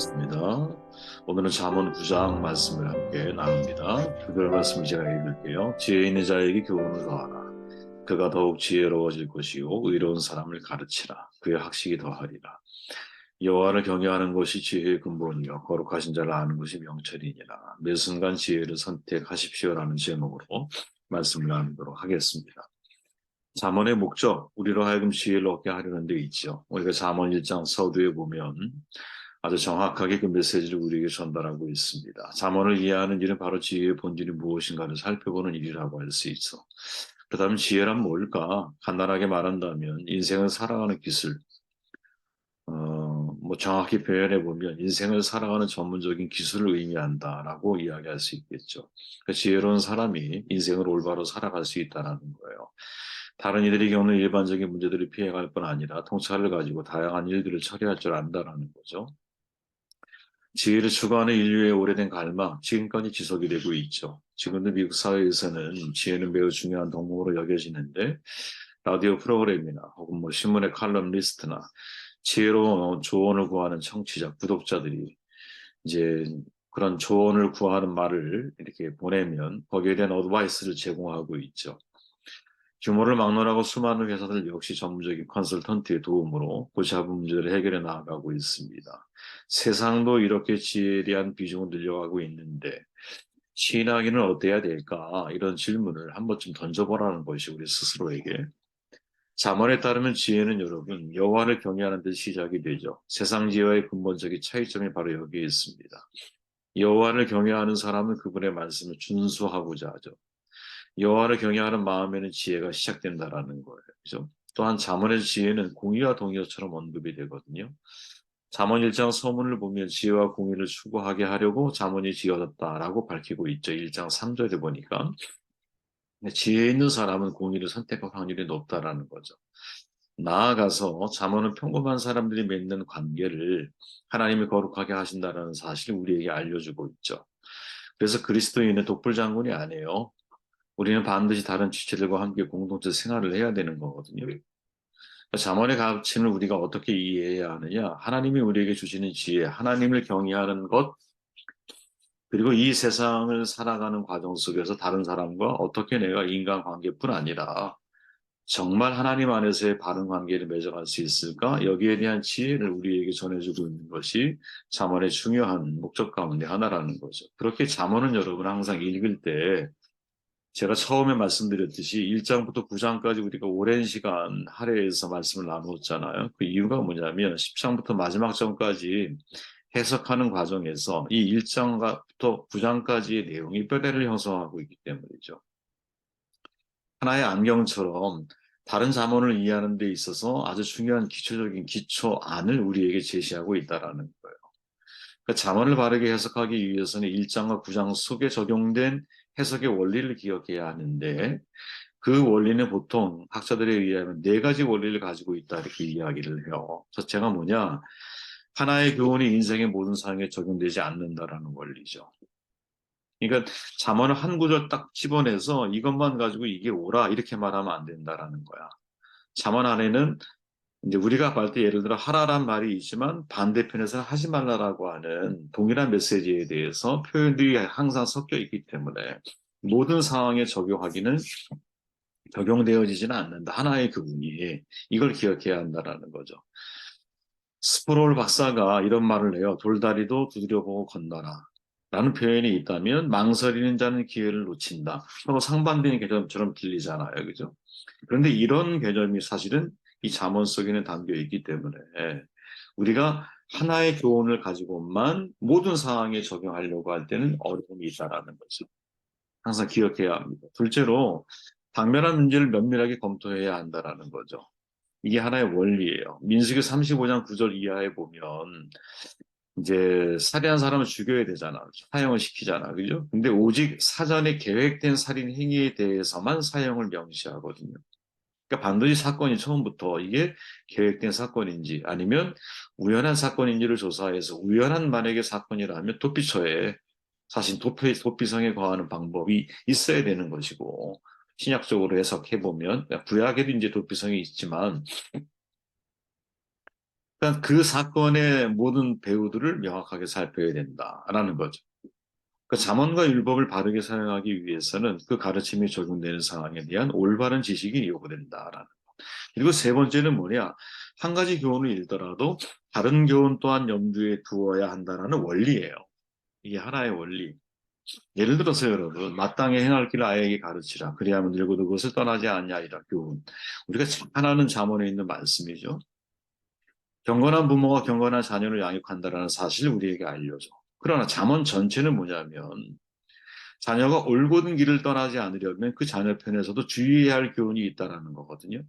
있습니다. 오늘은 잠언 9장 말씀을 함께 나눕니다. 그별 말씀을 제가 읽을게요. 지혜 있는 자에게 교훈을 더하라. 그가 더욱 지혜로워질 것이요 의로운 사람을 가르치라. 그의 학식이 더하리라. 여호와를 경외하는 것이 지혜의 근본이요 거룩하신 자를 아는 것이 명철이니라. 매 순간 지혜를 선택하십시오라는 제목으로 말씀을 나누도록 하겠습니다. 잠언의 목적, 우리로 하여금 지혜를 얻게 하려는 데 있죠. 우리가 잠언 1장 서두에 보면 아주 정확하게 그 메시지를 우리에게 전달하고 있습니다. 잠언을 이해하는 일은 바로 지혜의 본질이 무엇인가를 살펴보는 일이라고 할 수 있어. 그렇다면 지혜란 뭘까? 간단하게 말한다면 인생을 살아가는 기술, 정확히 표현해 보면 인생을 살아가는 전문적인 기술을 의미한다라고 이야기할 수 있겠죠. 그 지혜로운 사람이 인생을 올바로 살아갈 수 있다는 거예요. 다른 이들이 겪는 일반적인 문제들을 피해갈 뿐 아니라 통찰을 가지고 다양한 일들을 처리할 줄 안다라는 거죠. 지혜를 추구하는 인류의 오래된 갈망, 지금까지 지속이 되고 있죠. 지금도 미국 사회에서는 지혜는 매우 중요한 덕목으로 여겨지는데, 라디오 프로그램이나 혹은 신문의 칼럼 리스트나 지혜로운 조언을 구하는 청취자, 구독자들이 이제 그런 조언을 구하는 말을 이렇게 보내면 거기에 대한 어드바이스를 제공하고 있죠. 규모를 막론하고 수많은 회사들 역시 전문적인 컨설턴트의 도움으로 골치 아픈 문제를 해결해 나가고 있습니다. 세상도 이렇게 지혜에 대한 비중을 늘려가고 있는데 신학인은 어때야 될까? 이런 질문을 한 번쯤 던져보라는 것이 우리 스스로에게. 잠언에 따르면 지혜는 여러분 여호와를 경외하는 데 시작이 되죠. 세상 지혜와의 근본적인 차이점이 바로 여기에 있습니다. 여호와를 경외하는 사람은 그분의 말씀을 준수하고자 하죠. 여호와를 경외하는 마음에는 지혜가 시작된다라는 거예요. 그죠? 또한 잠언의 지혜는 공의와 동의어처럼 언급이 되거든요. 잠언 1장 서문을 보면 지혜와 공의를 추구하게 하려고 잠언이 지어졌다라고 밝히고 있죠. 1장 3절에 보니까. 지혜 있는 사람은 공의를 선택할 확률이 높다라는 거죠. 나아가서 잠언은 평범한 사람들이 맺는 관계를 하나님이 거룩하게 하신다라는 사실을 우리에게 알려주고 있죠. 그래서 그리스도인은 독불장군이 아니에요. 우리는 반드시 다른 지체들과 함께 공동체 생활을 해야 되는 거거든요. 잠언의 가치는 우리가 어떻게 이해해야 하느냐? 하나님이 우리에게 주시는 지혜, 하나님을 경외하는 것, 그리고 이 세상을 살아가는 과정 속에서 다른 사람과 어떻게 내가 인간관계뿐 아니라 정말 하나님 안에서의 바른 관계를 맺어갈 수 있을까? 여기에 대한 지혜를 우리에게 전해주고 있는 것이 잠언의 중요한 목적 가운데 하나라는 거죠. 그렇게 잠언은 여러분 항상 읽을 때 제가 처음에 말씀드렸듯이 1장부터 9장까지 우리가 오랜 시간 할애해서 말씀을 나누었잖아요. 그 이유가 뭐냐면 10장부터 마지막 장까지 해석하는 과정에서 이 1장부터 9장까지의 내용이 뼈대를 형성하고 있기 때문이죠. 하나의 안경처럼 다른 잠언을 이해하는 데 있어서 아주 중요한 기초적인 기초안을 우리에게 제시하고 있다는 거예요. 그러니까 잠언을 바르게 해석하기 위해서는 1장과 9장 속에 적용된 해석의 원리를 기억해야 하는데 그 원리는 보통 학자들에 의하면 네 가지 원리를 가지고 있다 이렇게 이야기를 해요. 첫째가 뭐냐? 하나의 교훈이 인생의 모든 상황에 적용되지 않는다라는 원리죠. 그러니까 잠언을 한 구절 딱 집어내서 이것만 가지고 이게 옳아 이렇게 말하면 안 된다라는 거야. 잠언 안에는 이제 우리가 볼 때 예를 들어 하라란 말이 있지만 반대편에서는 하지 말라라고 하는 동일한 메시지에 대해서 표현들이 항상 섞여 있기 때문에 모든 상황에 적용되어지지는 않는다. 하나의 교훈이 이걸 기억해야 한다라는 거죠. 스프롤 박사가 이런 말을 해요. 돌다리도 두드려보고 건너라. 라는 표현이 있다면 망설이는 자는 기회를 놓친다. 서로 상반되는 개념처럼 들리잖아요. 그죠? 그런데 이런 개념이 사실은 이 잠언 속에는 담겨 있기 때문에 우리가 하나의 교훈을 가지고만 모든 상황에 적용하려고 할 때는 어려움이 있다라는 거죠. 항상 기억해야 합니다. 둘째로 당면한 문제를 면밀하게 검토해야 한다라는 거죠. 이게 하나의 원리예요. 민수기 35장 9절 이하에 보면 이제 살인한 사람을 죽여야 되잖아. 사형을 시키잖아. 그죠? 근데 오직 사전에 계획된 살인 행위에 대해서만 사형을 명시하거든요. 그러니까 반드시 사건이 처음부터 이게 계획된 사건인지 아니면 우연한 사건인지를 조사해서 우연한 만약에 사건이라면 도피처에 사실 도피성에 거하는 방법이 있어야 되는 것이고 신약적으로 해석해 보면 구약에도 이제 도피성이 있지만 그러니까 그 사건의 모든 배우들을 명확하게 살펴야 된다라는 거죠. 그 잠언과 율법을 바르게 사용하기 위해서는 그 가르침이 적용되는 상황에 대한 올바른 지식이 요구된다라는 거. 그리고 세 번째는 뭐냐? 한 가지 교훈을 읽더라도 다른 교훈 또한 염두에 두어야 한다라는 원리예요. 이게 하나의 원리. 예를 들어서 여러분, 마땅히 행할 길을 아이에게 가르치라. 그리하면 늙어도 그것을 떠나지 않냐이라 교훈. 우리가 잘 하는 잠언에 있는 말씀이죠. 경건한 부모가 경건한 자녀를 양육한다라는 사실을 우리에게 알려줘. 그러나 잠언 전체는 뭐냐면 자녀가 올곧은 길을 떠나지 않으려면 그 자녀 편에서도 주의해야 할 교훈이 있다라는 거거든요.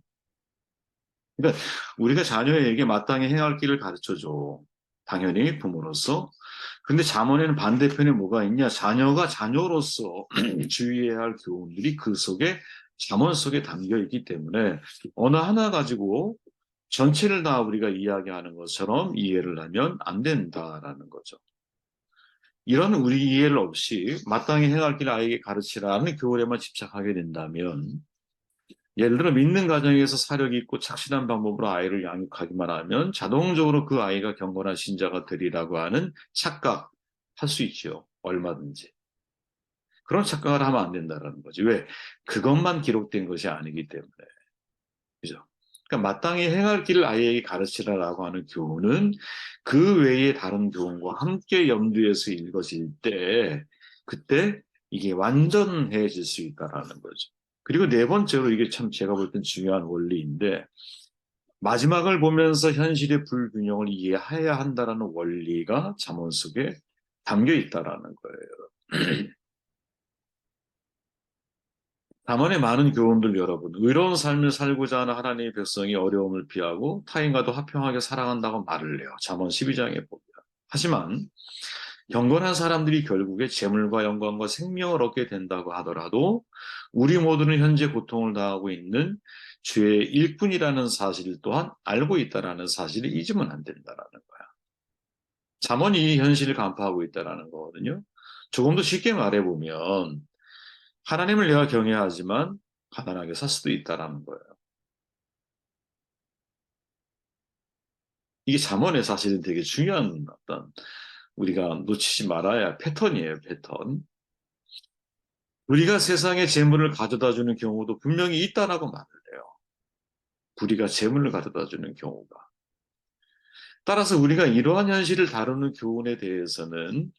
그러니까 우리가 자녀에게 마땅히 행할 길을 가르쳐줘. 당연히 부모로서. 근데 잠언에는 반대편에 뭐가 있냐? 자녀가 자녀로서 주의해야 할 교훈들이 그 속에 잠언 속에 담겨 있기 때문에 어느 하나 가지고 전체를 다 우리가 이야기하는 것처럼 이해를 하면 안 된다라는 거죠. 이런 우리 이해를 없이 마땅히 행할 길을 아이에게 가르치라는 교훈에만 집착하게 된다면 예를 들어 믿는 가정에서 사력이 있고 착실한 방법으로 아이를 양육하기만 하면 자동적으로 그 아이가 경건한 신자가 되리라고 하는 착각 할 수 있죠. 얼마든지. 그런 착각을 하면 안 된다는 거지. 왜? 그것만 기록된 것이 아니기 때문에. 그죠? 그러니까 마땅히 행할 길을 아이에게 가르치라라고 하는 교훈은 그 외의 다른 교훈과 함께 염두에서 읽어질 때 그때 이게 완전해질 수 있다라는 거죠. 그리고 네 번째로 이게 참 제가 볼 땐 중요한 원리인데 마지막을 보면서 현실의 불균형을 이해해야 한다라는 원리가 잠언 속에 담겨 있다라는 거예요. 잠언의 많은 교훈들 여러분, 의로운 삶을 살고자 하는 하나님의 백성이 어려움을 피하고 타인과도 화평하게 살아간다고 말을 해요. 잠언 12장에 보면. 하지만 경건한 사람들이 결국에 재물과 영광과 생명을 얻게 된다고 하더라도 우리 모두는 현재 고통을 당하고 있는 죄의 일꾼이라는 사실 또한 알고 있다라는 사실을 잊으면 안 된다라는 거야. 잠언이 현실을 간파하고 있다라는 거거든요. 조금 더 쉽게 말해보면 하나님을 내가 경외하지만 가난하게 살 수도 있다라는 거예요. 이게 잠언의 사실은 되게 중요한 어떤 우리가 놓치지 말아야 할 패턴이에요, 패턴. 우리가 세상에 재물을 가져다 주는 경우도 분명히 있다라고 말을 해요. 우리가 재물을 가져다 주는 경우가. 따라서 우리가 이러한 현실을 다루는 교훈에 대해서는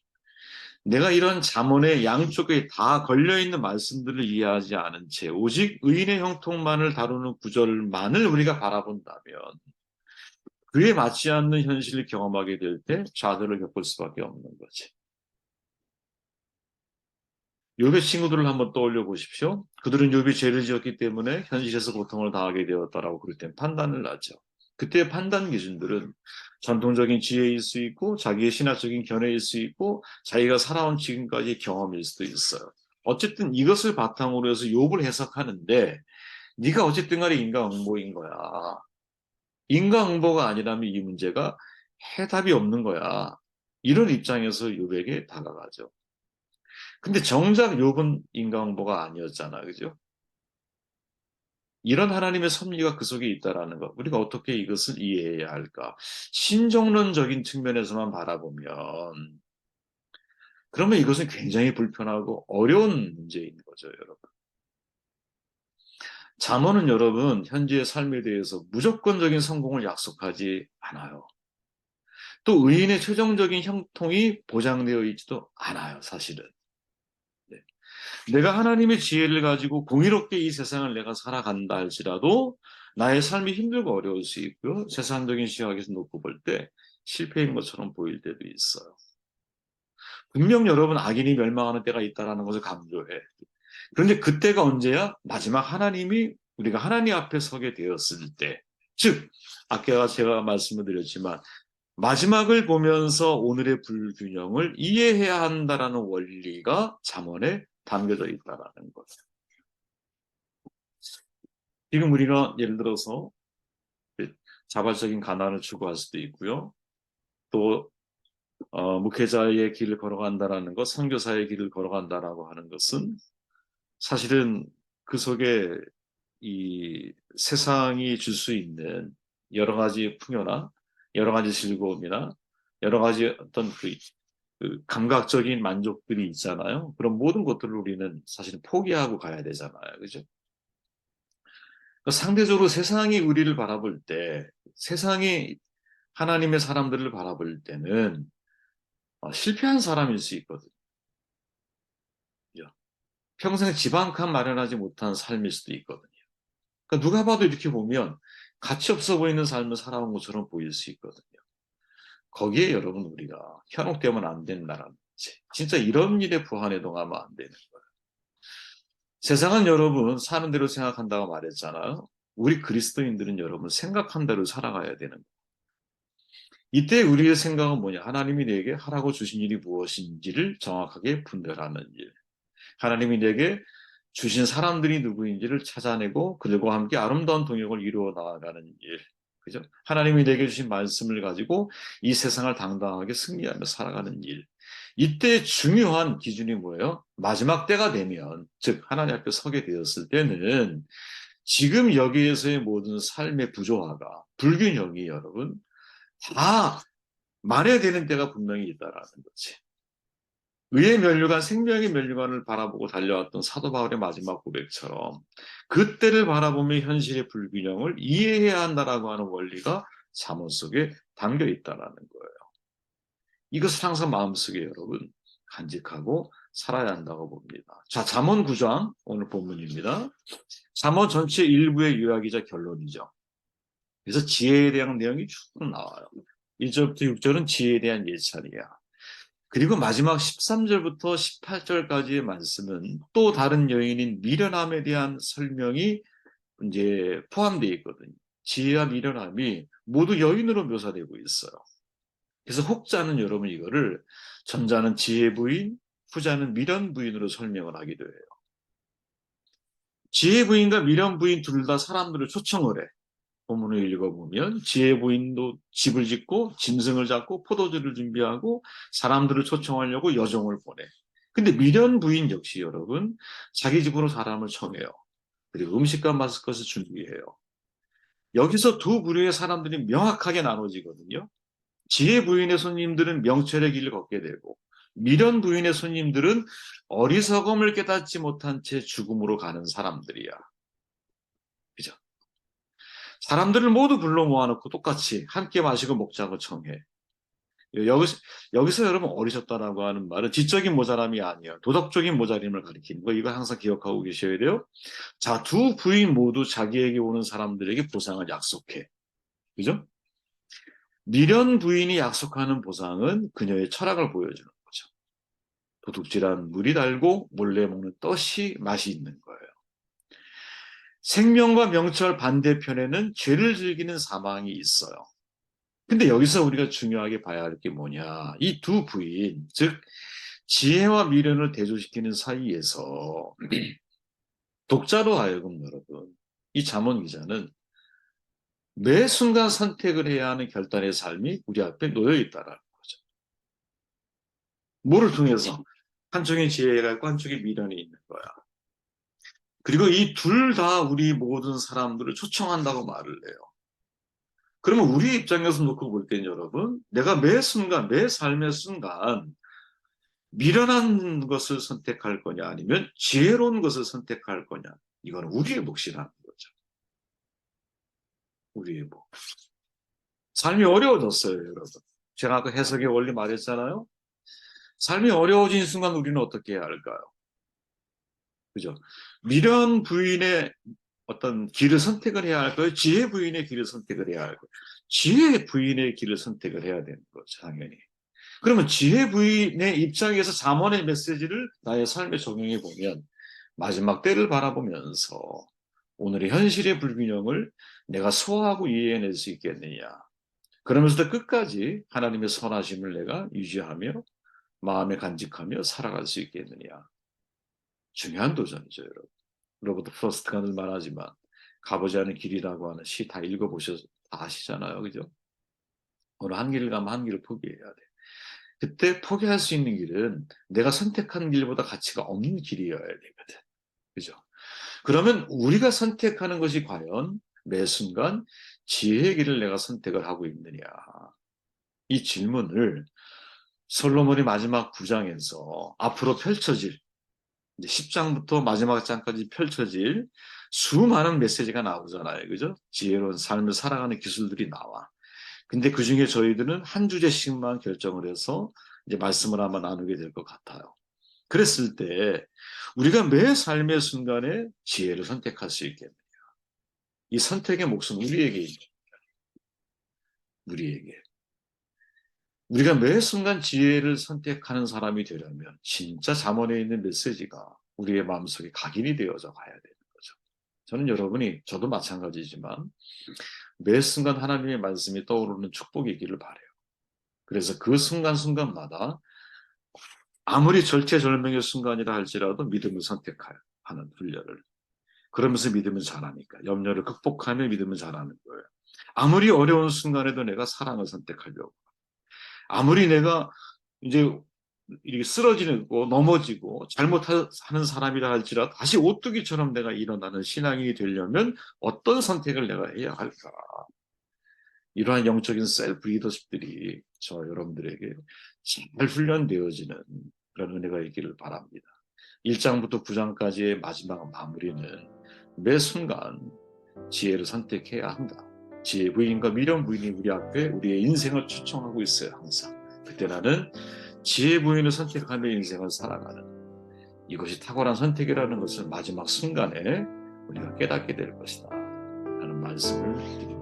내가 이런 잠언의 양쪽에 다 걸려있는 말씀들을 이해하지 않은 채 오직 의인의 형통만을 다루는 구절만을 우리가 바라본다면 그에 맞지 않는 현실을 경험하게 될 때 좌절을 겪을 수밖에 없는 거지. 욥의 친구들을 한번 떠올려 보십시오. 그들은 욥이 죄를 지었기 때문에 현실에서 고통을 당하게 되었다라고 그럴 땐 판단을 하죠. 그때의 판단 기준들은 전통적인 지혜일 수 있고 자기의 신학적인 견해일 수 있고 자기가 살아온 지금까지의 경험일 수도 있어요. 어쨌든 이것을 바탕으로 해서 욥을 해석하는데 네가 어쨌든 간에 인과응보인 거야. 인과응보가 아니라면 이 문제가 해답이 없는 거야. 이런 입장에서 욥에게 다가가죠. 근데 정작 욥은 인과응보가 아니었잖아, 그죠? 이런 하나님의 섭리가 그 속에 있다라는 것. 우리가 어떻게 이것을 이해해야 할까? 신정론적인 측면에서만 바라보면, 그러면 이것은 굉장히 불편하고 어려운 문제인 거죠, 여러분. 잠언은 여러분, 현재의 삶에 대해서 무조건적인 성공을 약속하지 않아요. 또 의인의 최종적인 형통이 보장되어 있지도 않아요, 사실은. 네. 내가 하나님의 지혜를 가지고 공의롭게 이 세상을 내가 살아간다 할지라도 나의 삶이 힘들고 어려울 수 있고요. 세상적인 시각에서 놓고 볼 때 실패인 것처럼 보일 때도 있어요. 분명 여러분 악인이 멸망하는 때가 있다는 것을 강조해. 그런데 그때가 언제야? 마지막 하나님이 우리가 하나님 앞에 서게 되었을 때. 즉, 아까 제가 말씀을 드렸지만 마지막을 보면서 오늘의 불균형을 이해해야 한다라는 원리가 잠언에 담겨져 있다라는 거죠. 지금 우리가 예를 들어서 자발적인 가난을 추구할 수도 있고요. 또 목회자의 길을 걸어간다라는 것, 선교사의 길을 걸어간다라고 하는 것은 사실은 그 속에 이 세상이 줄 수 있는 여러 가지 풍요나 여러 가지 즐거움이나 여러 가지 어떤 그 감각적인 만족들이 있잖아요. 그런 모든 것들을 우리는 사실 포기하고 가야 되잖아요. 그죠? 그러니까 상대적으로 세상이 우리를 바라볼 때, 세상이 하나님의 사람들을 바라볼 때는 실패한 사람일 수 있거든요. 그죠? 평생 집 한 칸 마련하지 못한 삶일 수도 있거든요. 그러니까 누가 봐도 이렇게 보면 가치 없어 보이는 삶을 살아온 것처럼 보일 수 있거든요. 거기에 여러분 우리가 현혹되면 안 된다라는 거지. 진짜 이런 일에 부한해 동하면 안 되는 거예요. 세상은 여러분 사는 대로 생각한다고 말했잖아요. 우리 그리스도인들은 여러분 생각한 대로 살아가야 되는 거예요. 이때 우리의 생각은 뭐냐? 하나님이 내게 하라고 주신 일이 무엇인지를 정확하게 분별하는 일. 하나님이 내게 주신 사람들이 누구인지를 찾아내고 그들과 함께 아름다운 동역을 이루어 나아가는 일. 그죠? 하나님이 내게 주신 말씀을 가지고 이 세상을 당당하게 승리하며 살아가는 일. 이때 중요한 기준이 뭐예요? 마지막 때가 되면, 즉 하나님 앞에 서게 되었을 때는 지금 여기에서의 모든 삶의 부조화가, 불균형이 여러분 다 만회되는 때가 분명히 있다라는 거지. 의의 면류관, 생명의 면류관을 바라보고 달려왔던 사도 바울의 마지막 고백처럼 그때를 바라보며 현실의 불균형을 이해해야 한다라고 하는 원리가 잠언 속에 담겨 있다라는 거예요. 이것을 항상 마음속에 여러분 간직하고 살아야 한다고 봅니다. 자, 잠언 9장 오늘 본문입니다. 잠언 전체 일부의 요약이자 결론이죠. 그래서 지혜에 대한 내용이 쭉 나와요. 1절부터 6절은 지혜에 대한 예찬이야. 그리고 마지막 13절부터 18절까지의 말씀은 또 다른 여인인 미련함에 대한 설명이 이제 포함되어 있거든요. 지혜와 미련함이 모두 여인으로 묘사되고 있어요. 그래서 혹자는 여러분 이거를 전자는 지혜 부인, 후자는 미련 부인으로 설명을 하기도 해요. 지혜 부인과 미련 부인 둘 다 사람들을 초청을 해. 본문을 읽어보면 지혜 부인도 집을 짓고 짐승을 잡고 포도주를 준비하고 사람들을 초청하려고 여종을 보내. 근데 미련 부인 역시 여러분 자기 집으로 사람을 청해요. 그리고 음식과 마실 것을 준비해요. 여기서 두 부류의 사람들이 명확하게 나눠지거든요. 지혜 부인의 손님들은 명철의 길을 걷게 되고 미련 부인의 손님들은 어리석음을 깨닫지 못한 채 죽음으로 가는 사람들이야. 그죠? 사람들을 모두 불러 모아놓고 똑같이 함께 마시고 먹자고 청해. 여기서 여러분 어리셨다라고 하는 말은 지적인 모자람이 아니에요. 도덕적인 모자림을 가리키는 거. 이거 항상 기억하고 계셔야 돼요. 자, 두 부인 모두 자기에게 오는 사람들에게 보상을 약속해. 그죠? 미련 부인이 약속하는 보상은 그녀의 철학을 보여주는 거죠. 도둑질한 물이 달고 몰래 먹는 떡이 맛이 있는 거예요. 생명과 명철 반대편에는 죄를 즐기는 사망이 있어요. 근데 여기서 우리가 중요하게 봐야 할 게 뭐냐. 이 두 부인, 즉 지혜와 미련을 대조시키는 사이에서 독자로 하여금 여러분, 이 잠언 기자는 매 순간 선택을 해야 하는 결단의 삶이 우리 앞에 놓여 있다라는 거죠. 뭐를 통해서? 한쪽에 지혜가 있고 한쪽에 미련이 있는 거야. 그리고 이 둘 다 우리 모든 사람들을 초청한다고 말을 해요. 그러면 우리 입장에서 놓고 볼 땐 여러분, 내가 매 순간, 매 삶의 순간 미련한 것을 선택할 거냐 아니면 지혜로운 것을 선택할 거냐. 이건 우리의 몫이라는 거죠. 우리의 몫. 삶이 어려워졌어요, 여러분. 제가 아까 해석의 원리 말했잖아요. 삶이 어려워진 순간 우리는 어떻게 해야 할까요? 그죠? 미련 부인의 어떤 길을 선택을 해야 할까요? 지혜 부인의 길을 선택을 해야 할까요? 지혜 부인의 길을 선택을 해야 되는 거죠, 당연히. 그러면 지혜 부인의 입장에서 잠언의 메시지를 나의 삶에 적용해 보면 마지막 때를 바라보면서 오늘의 현실의 불균형을 내가 소화하고 이해해낼 수 있겠느냐. 그러면서도 끝까지 하나님의 선하심을 내가 유지하며 마음에 간직하며 살아갈 수 있겠느냐. 중요한 도전이죠, 여러분. 로버트 프로스트가 늘 말하지만 가보지 않은 길이라고 하는 시 다 읽어보셔서 다 아시잖아요. 그죠? 어느 한 길을 가면 한 길을 포기해야 돼. 그때 포기할 수 있는 길은 내가 선택한 길보다 가치가 없는 길이어야 되거든. 그죠? 그러면 우리가 선택하는 것이 과연 매 순간 지혜의 길을 내가 선택을 하고 있느냐? 이 질문을 솔로몬이 마지막 9장에서 앞으로 펼쳐질, 이제 10장부터 마지막 장까지 펼쳐질 수많은 메시지가 나오잖아요. 그죠? 지혜로운 삶을 살아가는 기술들이 나와. 근데 그 중에 저희들은 한 주제씩만 결정을 해서 이제 말씀을 한번 나누게 될 것 같아요. 그랬을 때 우리가 매 삶의 순간에 지혜를 선택할 수 있겠네요. 이 선택의 몫은 우리에게 있는, 우리에게. 우리가 매 순간 지혜를 선택하는 사람이 되려면 진짜 잠언에 있는 메시지가 우리의 마음속에 각인이 되어져 가야 되는 거죠. 저는 여러분이, 저도 마찬가지지만 매 순간 하나님의 말씀이 떠오르는 축복이기를 바라요. 그래서 그 순간순간마다 아무리 절체절명의 순간이라 할지라도 믿음을 선택하는 훈련을. 그러면서 믿음을 잘하니까. 염려를 극복하며 믿음을 잘하는 거예요. 아무리 어려운 순간에도 내가 사랑을 선택하려고. 아무리 내가 이제 이렇게 쓰러지고 넘어지고 잘못하는 사람이라 할지라도 다시 오뚜기처럼 내가 일어나는 신앙이 되려면 어떤 선택을 내가 해야 할까? 이러한 영적인 셀프 리더십들이 저 여러분들에게 잘 훈련되어지는 그런 은혜가 있기를 바랍니다. 1장부터 9장까지의 마지막 마무리는 매 순간 지혜를 선택해야 한다. 지혜 부인과 미련 부인이 우리 앞에 우리의 인생을 초청하고 있어요. 항상. 그때 나는 지혜 부인을 선택하며 인생을 살아가는, 이것이 탁월한 선택이라는 것을 마지막 순간에 우리가 깨닫게 될 것이다 라는 말씀을 드립니다.